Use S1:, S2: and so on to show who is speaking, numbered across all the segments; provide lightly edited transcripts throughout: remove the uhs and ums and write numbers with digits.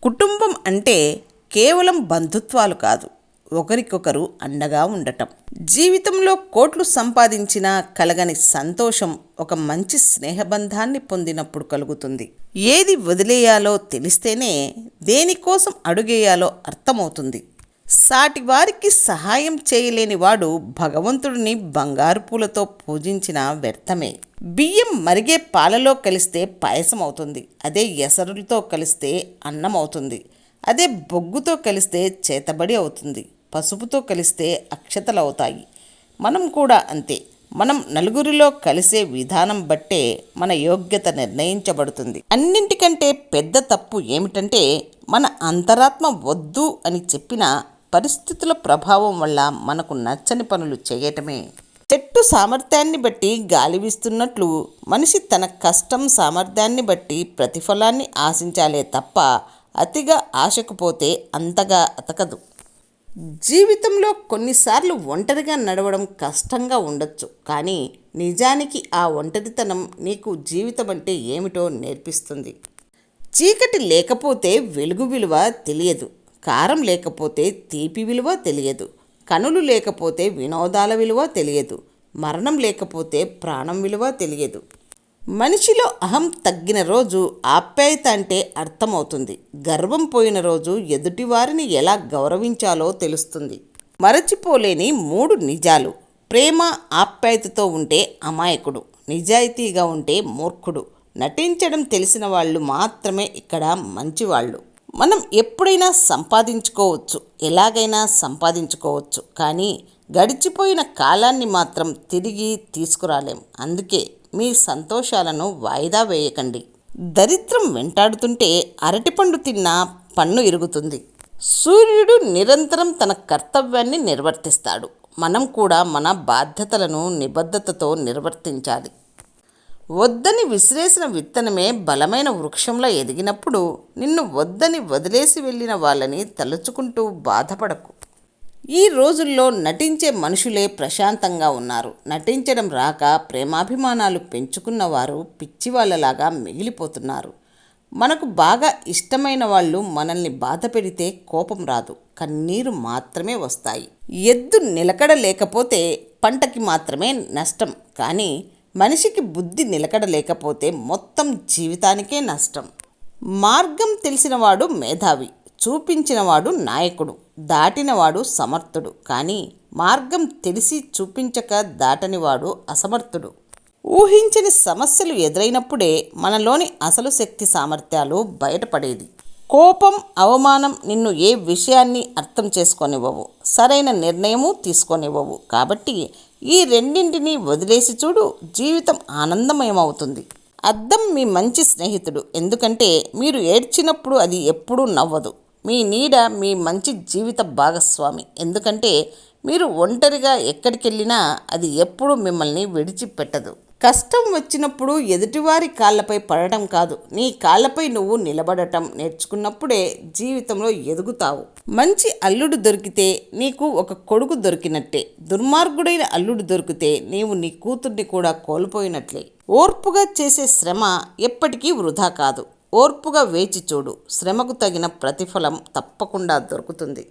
S1: కుటుంబం అంటే కేవలం బంధుత్వాలు కాదు, ఒకరికొకరు అండగా ఉండటం. జీవితంలో కోట్లు సంపాదించినా కలగని సంతోషం ఒక మంచి స్నేహబంధాన్ని పొందినప్పుడు కలుగుతుంది. ఏది వదిలేయాలో తెలిస్తేనే దేనికోసం అడుగేయాలో అర్థమవుతుంది. సాటి వారికి సహాయం చేయలేని వాడు భగవంతుడిని బంగారు పూలతో పూజించిన వ్యర్థమే. బియ్యం మరిగే పాలలో కలిస్తే పాయసం అవుతుంది. అదే ఎసరులతో కలిస్తే అన్నం అవుతుంది. అదే బొగ్గుతో కలిస్తే చేతబడి అవుతుంది. పసుపుతో కలిస్తే అక్షతలు అవుతాయి. మనం కూడా అంతే. మనం నలుగురిలో కలిసే విధానం బట్టే మన యోగ్యత నిర్ణయించబడుతుంది. అన్నింటికంటే పెద్ద తప్పు ఏమిటంటే మన అంతరాత్మ వద్దు అని చెప్పిన పరిస్థితుల ప్రభావం వల్ల మనకు నచ్చని పనులు చేయటమే. చెట్టు సామర్థ్యాన్ని బట్టి గాలి వీస్తున్నట్లు మనిషి తన కష్టం సామర్థ్యాన్ని బట్టి ప్రతిఫలాన్ని ఆశించాలే తప్ప అతిగా ఆశకు పోతే అంతగా అతకదు. జీవితంలో కొన్నిసార్లు ఒంటరిగా నడవడం కష్టంగా ఉండొచ్చు, కానీ నిజానికి ఆ ఒంటరితనం నీకు జీవితం అంటే ఏమిటో నేర్పిస్తుంది. చీకటి లేకపోతే వెలుగు విలువ తెలియదు. కారం లేకపోతే తీపి విలువ తెలియదు. కనులు లేకపోతే వినోదాల విలువ తెలియదు. మరణం లేకపోతే ప్రాణం విలువ తెలియదు. మనిషిలో అహం తగ్గిన రోజు ఆప్యాయత అంటే అర్థమవుతుంది. గర్వం పోయిన రోజు ఎదుటివారిని ఎలా గౌరవించాలో తెలుస్తుంది. మరచిపోలేని 3 నిజాలు. ప్రేమ ఆప్యాయతతో ఉంటే అమాయకుడు, నిజాయితీగా ఉంటే మూర్ఖుడు. నటించడం తెలిసిన వాళ్ళు మాత్రమే ఇక్కడ మంచివాళ్ళు. మనం ఎప్పుడైనా సంపాదించుకోవచ్చు, ఎలాగైనా సంపాదించుకోవచ్చు, కానీ గడిచిపోయిన కాలాన్ని మాత్రం తిరిగి తీసుకురాలేం. అందుకే మీ సంతోషాలను వాయిదా వేయకండి. దరిద్రం వెంటాడుతుంటే అరటిపండు తిన్నా పన్ను ఇరుగుతుంది. సూర్యుడు నిరంతరం తన కర్తవ్యాన్ని నిర్వర్తిస్తాడు. మనం కూడా మన బాధ్యతలను నిబద్ధతతో నిర్వర్తించాలి. వద్దని విసిరేసిన విత్తనమే బలమైన వృక్షంలో ఎదిగినప్పుడు నిన్ను వద్దని వదిలేసి వెళ్ళిన వాళ్ళని తలుచుకుంటూ బాధపడకు. ఈ రోజుల్లో నటించే మనుషులే ప్రశాంతంగా ఉన్నారు. నటించడం రాక ప్రేమాభిమానాలు పెంచుకున్నవారు పిచ్చివాళ్ళలాగా మిగిలిపోతున్నారు. మనకు బాగా ఇష్టమైన వాళ్ళు మనల్ని బాధ పెడితే కోపం రాదు, కన్నీరు మాత్రమే వస్తాయి. ఎద్దు నిలకడ లేకపోతే పంటకి మాత్రమే నష్టం, కానీ మనిషికి బుద్ధి నిలకడ లేకపోతే మొత్తం జీవితానికే నష్టం. మార్గం తెలిసినవాడు మేధావి, చూపించినవాడు నాయకుడు, దాటినవాడు సమర్థుడు. కానీ మార్గం తెలిసి చూపించక దాటనివాడు అసమర్థుడు. ఊహించని సమస్యలు ఎదురైనప్పుడే మనలోని అసలు శక్తి సామర్థ్యాలు బయటపడేది. కోపం, అవమానం నిన్ను ఏ విషయాన్ని అర్థం చేసుకోనివ్వవు, సరైన నిర్ణయము తీసుకోనివ్వవు. కాబట్టి ఈ రెండింటినీ వదిలేసి చూడు, జీవితం ఆనందమయమవుతుంది. అద్దం మీ మంచి స్నేహితుడు, ఎందుకంటే మీరు ఏడ్చినప్పుడు అది ఎప్పుడూ నవ్వదు. మీ నీడ మీ మంచి జీవిత భాగస్వామి, ఎందుకంటే మీరు ఒంటరిగా ఎక్కడికెళ్ళినా అది ఎప్పుడూ మిమ్మల్ని విడిచిపెట్టదు. కష్టం వచ్చినప్పుడు ఎదుటివారి కాళ్ళపై పడటం కాదు, నీ కాళ్ళపై నువ్వు నిలబడటం నేర్చుకున్నప్పుడే జీవితంలో ఎదుగుతావు. మంచి అల్లుడు దొరికితే నీకు ఒక కొడుకు దొరికినట్టే. దుర్మార్గుడైన అల్లుడు దొరికితే నీవు నీ కూతుర్ని కూడా కోల్పోయినట్లే. ఓర్పుగా చేసే శ్రమ ఎప్పటికీ వృధా కాదు. ఓర్పుగా వేచి చూడు, శ్రమకు తగిన ప్రతిఫలం తప్పకుండా దొరుకుతుంది.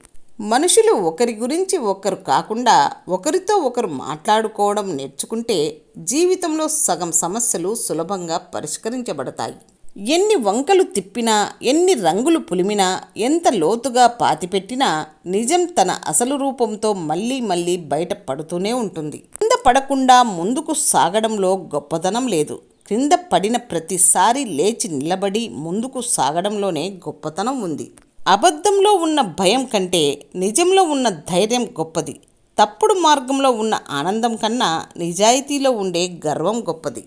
S1: మనుషులు ఒకరి గురించి ఒకరు కాకుండా ఒకరితో ఒకరు మాట్లాడుకోవడం నేర్చుకుంటే జీవితంలో సగం సమస్యలు సులభంగా పరిష్కరించబడతాయి. ఎన్ని వంకలు తిప్పినా, ఎన్ని రంగులు పులిమినా, ఎంత లోతుగా పాతిపెట్టినా నిజం తన అసలు రూపంతో మళ్ళీ మళ్ళీ బయట పడుతూనే ఉంటుంది. కింద పడకుండా ముందుకు సాగడంలో గొప్పదనం లేదు. క్రింద పడిన ప్రతిసారి లేచి నిలబడి ముందుకు సాగడంలోనే గొప్పతనం ఉంది. అబద్ధంలో ఉన్న భయం కంటే నిజంలో ఉన్న ధైర్యం గొప్పది. తప్పుడు మార్గంలో ఉన్న ఆనందం కన్నా నిజాయితీలో ఉండే గర్వం గొప్పది.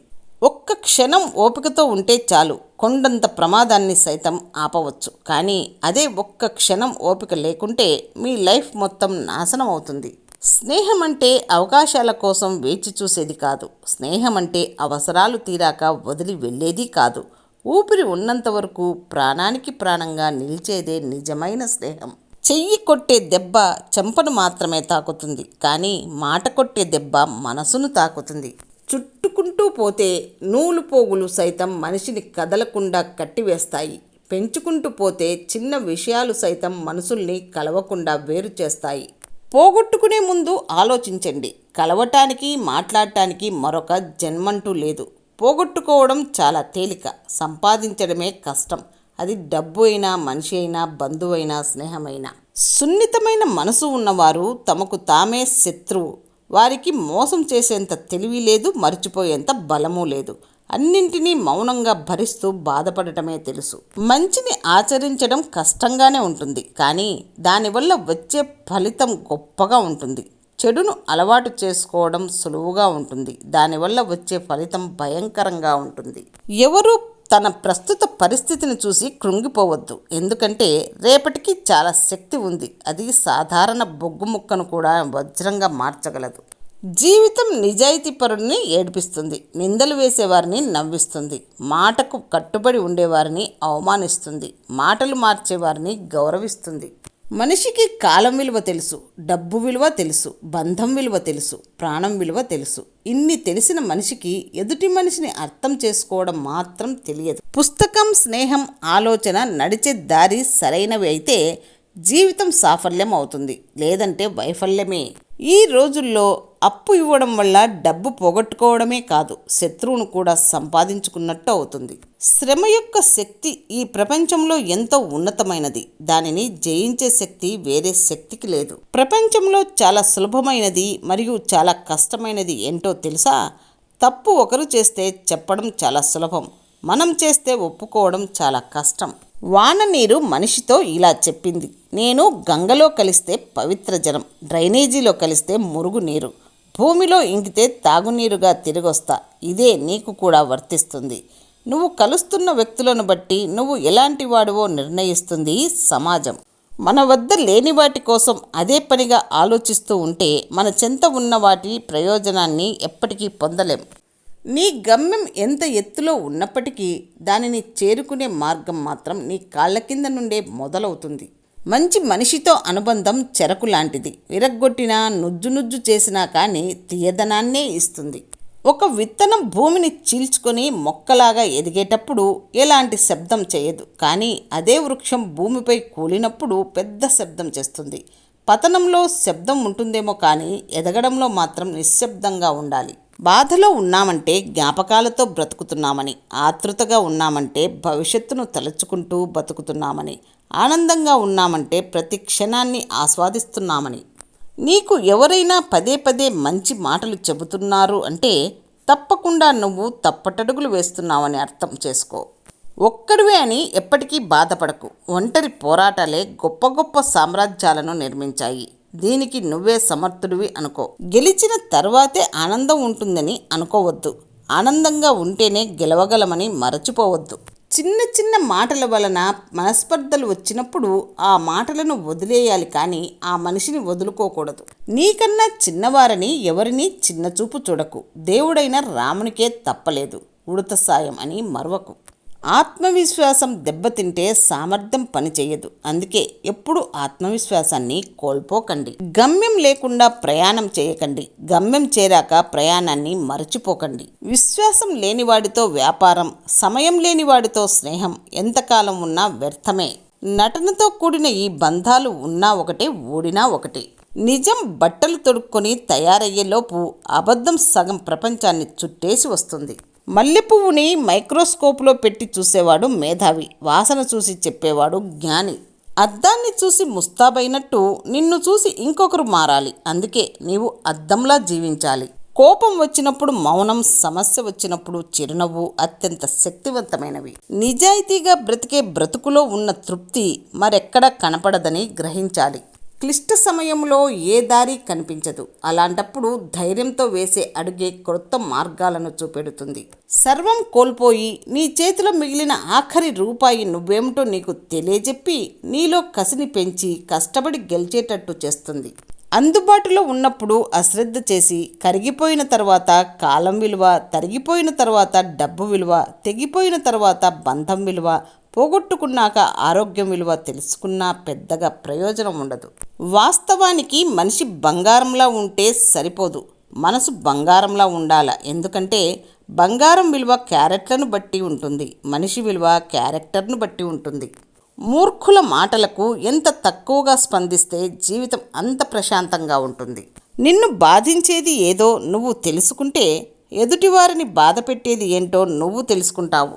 S1: ఒక్క క్షణం ఓపికతో ఉంటే చాలు, కొండంత ప్రమాదాన్ని సైతం ఆపవచ్చు. కానీ అదే ఒక్క క్షణం ఓపిక లేకుంటే మీ లైఫ్ మొత్తం నాశనం అవుతుంది. స్నేహం అంటే అవకాశాల కోసం వేచి చూసేది కాదు. స్నేహం అంటే అవసరాలు తీరాక వదిలి వెళ్ళేది కాదు. ఊపిరి ఉన్నంత వరకు ప్రాణానికి ప్రాణంగా నిలిచేదే నిజమైన స్నేహం. చెయ్యి కొట్టే దెబ్బ చెంపను మాత్రమే తాకుతుంది, కానీ మాట కొట్టే దెబ్బ మనసును తాకుతుంది. చుట్టుకుంటూ పోతే నూలు పోగులు సైతం మనిషిని కదలకుండా కట్టివేస్తాయి. పెంచుకుంటూ పోతే చిన్న విషయాలు సైతం మనసుల్ని కలవకుండా వేరు చేస్తాయి. పోగొట్టుకునే ముందు ఆలోచించండి. కలవటానికి, మాట్లాడటానికి మరొక జన్మంటూ లేదు. పోగొట్టుకోవడం చాలా తేలిక, సంపాదించడమే కష్టం. అది డబ్బు అయినా, మనిషి అయినా, బంధువైనా, స్నేహమైనా. సున్నితమైన మనసు ఉన్నవారు తమకు తామే శత్రువు. వారికి మోసం చేసేంత తెలివి లేదు, మర్చిపోయేంత బలము లేదు. అన్నింటినీ మౌనంగా భరిస్తూ బాధపడటమే తెలుసు. మంచిని ఆచరించడం కష్టంగానే ఉంటుంది, కానీ దానివల్ల వచ్చే ఫలితం గొప్పగా ఉంటుంది. చెడును అలవాటు చేసుకోవడం సులువుగా ఉంటుంది, దానివల్ల వచ్చే ఫలితం భయంకరంగా ఉంటుంది. ఎవరు తన ప్రస్తుత పరిస్థితిని చూసి కృంగిపోవద్దు, ఎందుకంటే రేపటికి చాలా శక్తి ఉంది. అది సాధారణ బొగ్గు ముక్కను కూడా వజ్రంగా మార్చగలదు. జీవితం నిజాయితీపరుడిని ఏడిపిస్తుంది, నిందలు వేసేవారిని నవ్విస్తుంది, మాటకు కట్టుబడి ఉండేవారిని అవమానిస్తుంది, మాటలు మార్చేవారిని గౌరవిస్తుంది. మనిషికి కాలం విలువ తెలుసు, డబ్బు విలువ తెలుసు, బంధం విలువ తెలుసు, ప్రాణం విలువ తెలుసు. ఇన్ని తెలిసిన మనిషికి ఎదుటి మనిషిని అర్థం చేసుకోవడం మాత్రం తెలియదు. పుస్తకం, స్నేహం, ఆలోచన, నడిచే దారి సరైనవి అయితే జీవితం సాఫల్యం అవుతుంది, లేదంటే వైఫల్యమే. ఈ రోజుల్లో అప్పు ఇవ్వడం వల్ల డబ్బు పోగొట్టుకోవడమే కాదు, శత్రువును కూడా సంపాదించుకున్నట్టు అవుతుంది. శ్రమ యొక్క శక్తి ఈ ప్రపంచంలో ఎంతో ఉన్నతమైనది. దానిని జయించే శక్తి వేరే శక్తికి లేదు. ప్రపంచంలో చాలా సులభమైనది మరియు చాలా కష్టమైనది ఏంటో తెలుసా? తప్పు ఒకరు చేస్తే చెప్పడం చాలా సులభం, మనం చేస్తే ఒప్పుకోవడం చాలా కష్టం. వాన నీరు మనిషితో ఇలా చెప్పింది: నేను గంగలో కలిస్తే పవిత్ర జలం, డ్రైనేజీలో కలిస్తే మురుగు నీరు, భూమిలో ఇంకితే తాగునీరుగా తిరిగొస్తా. ఇదే నీకు కూడా వర్తిస్తుంది. నువ్వు కలుస్తున్న వ్యక్తులను బట్టి నువ్వు ఎలాంటి వాడివో నిర్ణయిస్తుంది సమాజం. మన వద్ద లేని వాటి కోసం అదే పనిగా ఆలోచిస్తూ ఉంటే మన చెంత ఉన్న వాటి ప్రయోజనాన్ని ఎప్పటికీ పొందలేం. నీ గమ్యం ఎంత ఎత్తులో ఉన్నప్పటికీ దానిని చేరుకునే మార్గం మాత్రం నీ కాళ్ళ కింద నుండే మొదలవుతుంది. మంచి మనిషితో అనుబంధం చెరకు లాంటిది. విరగ్గొట్టినా, నుజ్జు చేసినా కానీ తీయదనాన్నే ఇస్తుంది. ఒక విత్తనం భూమిని చీల్చుకొని మొక్కలాగా ఎదిగేటప్పుడు ఎలాంటి శబ్దం చేయదు, కానీ అదే వృక్షం భూమిపై కూలినప్పుడు పెద్ద శబ్దం చేస్తుంది. పతనంలో శబ్దం ఉంటుందేమో కానీ ఎదగడంలో మాత్రం నిశ్శబ్దంగా ఉండాలి. బాధలో ఉన్నామంటే జ్ఞాపకాలతో బ్రతుకుతున్నామని, ఆతృతగా ఉన్నామంటే భవిష్యత్తును తలుచుకుంటూ బతుకుతున్నామని, ఆనందంగా ఉన్నామంటే ప్రతి క్షణాన్ని ఆస్వాదిస్తున్నామని. నీకు ఎవరైనా పదే పదే మంచి మాటలు చెబుతున్నారు అంటే తప్పకుండా నువ్వు తప్పటడుగులు వేస్తున్నావని అర్థం చేసుకో. ఒక్కడివే అని ఎప్పటికీ బాధపడకు. ఒంటరి పోరాటాలే గొప్ప గొప్ప సామ్రాజ్యాలను నిర్మించాయి. దీనికి నువ్వే సమర్థుడివి అనుకో. గెలిచిన తర్వాతే ఆనందం ఉంటుందని అనుకోవద్దు. ఆనందంగా ఉంటేనే గెలవగలమని మరచిపోవద్దు. చిన్న చిన్న మాటల వలన మనస్పర్ధలు వచ్చినప్పుడు ఆ మాటలను వదిలేయాలి, కానీ ఆ మనిషిని వదులుకోకూడదు. నీకన్నా చిన్నవారని ఎవరిని చిన్నచూపు చూడకు. దేవుడైన రామునికే తప్పలేదు ఉడత సాయం అని మరవకు. ఆత్మవిశ్వాసం దెబ్బతింటే సామర్థ్యం పనిచేయదు. అందుకే ఎప్పుడు ఆత్మవిశ్వాసాన్ని కోల్పోకండి. గమ్యం లేకుండా ప్రయాణం చేయకండి. గమ్యం చేరాక ప్రయాణాన్ని మరచిపోకండి. విశ్వాసం లేనివాడితో వ్యాపారం, సమయం లేనివాడితో స్నేహం ఎంతకాలం ఉన్నా వ్యర్థమే. నటనతో కూడిన ఈ బంధాలు ఉన్నా ఒకటే, ఊడినా ఒకటే. నిజం బట్టలు తొడుక్కొని తయారయ్యేలోపు అబద్ధం సగం ప్రపంచాన్ని చుట్టేసి వస్తుంది. మల్లెపువ్వుని మైక్రోస్కోప్లో పెట్టి చూసేవాడు మేధావి, వాసన చూసి చెప్పేవాడు జ్ఞాని. అద్దాన్ని చూసి ముస్తాబైనట్టు నిన్ను చూసి ఇంకొకరు మారాలి. అందుకే నీవు అద్దంలా జీవించాలి. కోపం వచ్చినప్పుడు మౌనం, సమస్య వచ్చినప్పుడు చిరునవ్వు అత్యంత శక్తివంతమైనవి. నిజాయితీగా బ్రతికే బ్రతుకులో ఉన్న తృప్తి మరెక్కడా కనపడదని గ్రహించాలి. క్లిష్ట సమయంలో ఏ దారి కనిపించదు. అలాంటప్పుడు ధైర్యంతో వేసే అడుగే కొత్త మార్గాలను చూపెడుతుంది. సర్వం కోల్పోయి నీ చేతిలో మిగిలిన ఆఖరి రూపాయి నువ్వేమిటో నీకు తెలియజెప్పి నీలో కసిని పెంచి కష్టపడి గెలిచేటట్టు చేస్తుంది. అందుబాటులో ఉన్నప్పుడు అశ్రద్ధ చేసి కరిగిపోయిన తర్వాత కాలం విలువ, తరిగిపోయిన తర్వాత డబ్బు విలువ, తెగిపోయిన తర్వాత బంధం విలువ, పోగొట్టుకున్నాక ఆరోగ్యం విలువ తెలుసుకున్నా పెద్దగా ప్రయోజనం ఉండదు. వాస్తవానికి మనిషి బంగారంలా ఉంటే సరిపోదు, మనసు బంగారంలా ఉండాల. ఎందుకంటే బంగారం విలువ క్యారెట్లను బట్టి ఉంటుంది, మనిషి విలువ క్యారెక్టర్ను బట్టి ఉంటుంది. మూర్ఖుల మాటలకు ఎంత తక్కువగా స్పందిస్తే జీవితం అంత ప్రశాంతంగా ఉంటుంది. నిన్ను బాధించేది ఏదో నువ్వు తెలుసుకుంటే ఎదుటివారిని బాధ పెట్టేది ఏంటో నువ్వు తెలుసుకుంటావు.